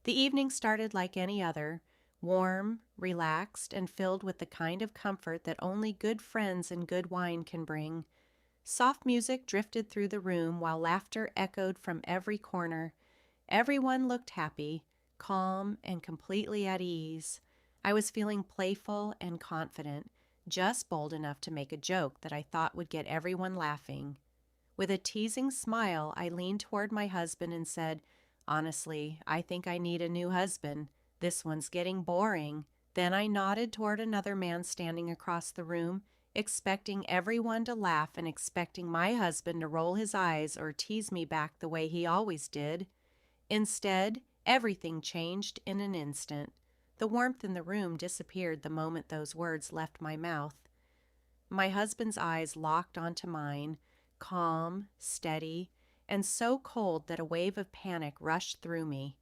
The evening started like any other, warm, relaxed, and filled with the kind of comfort that only good friends and good wine can bring. Soft music drifted through the room while laughter echoed from every corner. Everyone looked happy, calm, and completely at ease. I was feeling playful and confident, just bold enough to make a joke that I thought would get everyone laughing. With a teasing smile, I leaned toward my husband and said, "Honestly, I think I need a new husband. This one's getting boring." Then I nodded toward another man standing across the room, expecting everyone to laugh and expecting my husband to roll his eyes or tease me back the way he always did. Instead, everything changed in an instant. The warmth in the room disappeared the moment those words left my mouth. My husband's eyes locked onto mine, calm, steady, and so cold that a wave of panic rushed through me.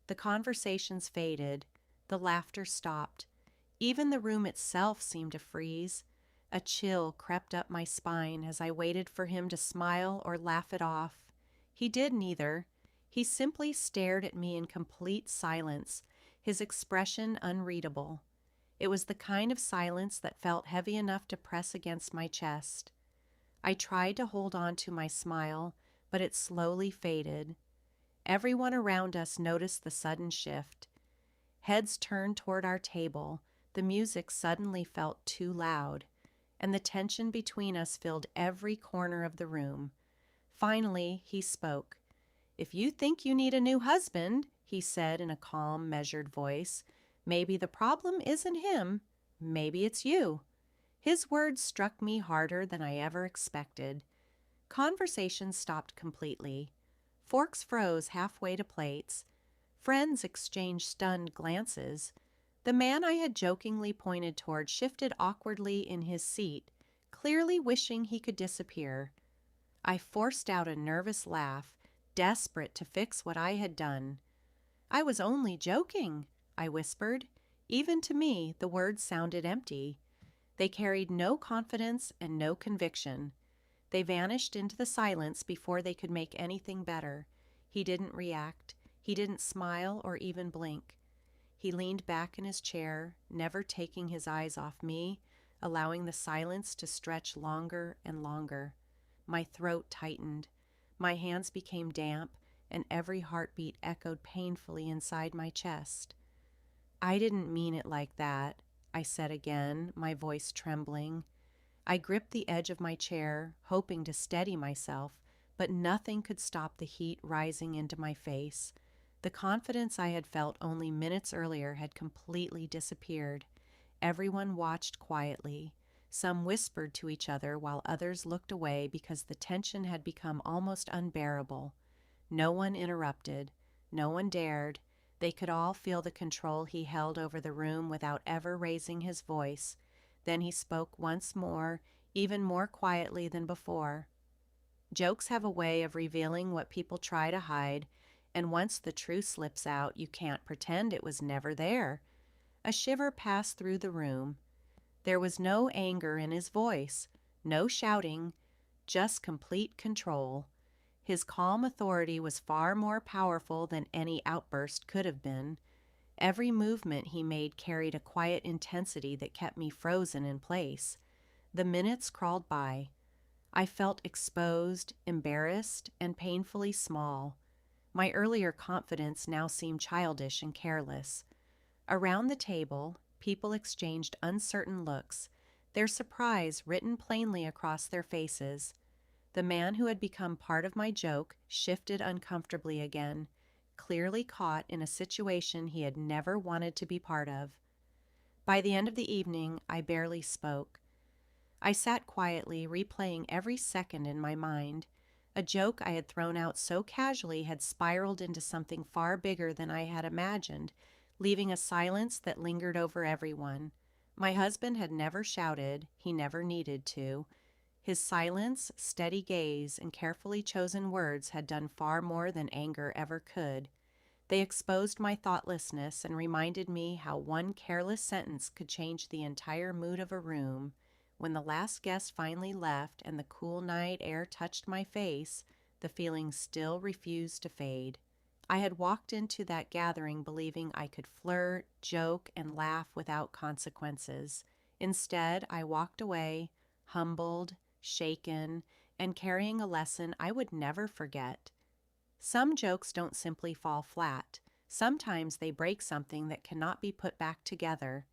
The conversations faded. The laughter stopped. Even the room itself seemed to freeze. A chill crept up my spine as I waited for him to smile or laugh it off. He did neither. He simply stared at me in complete silence, his expression unreadable. It was the kind of silence that felt heavy enough to press against my chest. I tried to hold on to my smile, but it slowly faded. Everyone around us noticed the sudden shift. Heads turned toward our table, the music suddenly felt too loud, and the tension between us filled every corner of the room. Finally, he spoke. "If you think you need a new husband," he said in a calm, measured voice, "maybe the problem isn't him. Maybe it's you." His words struck me harder than I ever expected. Conversation stopped completely. Forks froze halfway to plates. Friends exchanged stunned glances. The man I had jokingly pointed toward shifted awkwardly in his seat, clearly wishing he could disappear. I forced out a nervous laugh, desperate to fix what I had done. "I was only joking," I whispered. Even to me, the words sounded empty. They carried no confidence and no conviction. They vanished into the silence before they could make anything better. He didn't react. He didn't smile or even blink. He leaned back in his chair, never taking his eyes off me, allowing the silence to stretch longer and longer. My throat tightened. My hands became damp, and every heartbeat echoed painfully inside my chest. "I didn't mean it like that," I said again, my voice trembling. I gripped the edge of my chair, hoping to steady myself, but nothing could stop the heat rising into my face. The confidence I had felt only minutes earlier had completely disappeared. Everyone watched quietly. Some whispered to each other while others looked away because the tension had become almost unbearable. No one interrupted. No one dared. They could all feel the control he held over the room without ever raising his voice. Then he spoke once more, even more quietly than before. "Jokes have a way of revealing what people try to hide, and once the truth slips out, you can't pretend it was never there." A shiver passed through the room. There was no anger in his voice, no shouting, just complete control. His calm authority was far more powerful than any outburst could have been. Every movement he made carried a quiet intensity that kept me frozen in place. The minutes crawled by. I felt exposed, embarrassed, and painfully small. My earlier confidence now seemed childish and careless. Around the table, people exchanged uncertain looks, their surprise written plainly across their faces. The man who had become part of my joke shifted uncomfortably again, clearly caught in a situation he had never wanted to be part of. By the end of the evening, I barely spoke. I sat quietly, replaying every second in my mind. A joke I had thrown out so casually had spiraled into something far bigger than I had imagined, leaving a silence that lingered over everyone. My husband had never shouted, he never needed to. His silence, steady gaze, and carefully chosen words had done far more than anger ever could. They exposed my thoughtlessness and reminded me how one careless sentence could change the entire mood of a room. When the last guest finally left and the cool night air touched my face, the feeling still refused to fade. I had walked into that gathering believing I could flirt, joke, and laugh without consequences. Instead, I walked away, humbled, shaken, and carrying a lesson I would never forget. Some jokes don't simply fall flat. Sometimes they break something that cannot be put back together.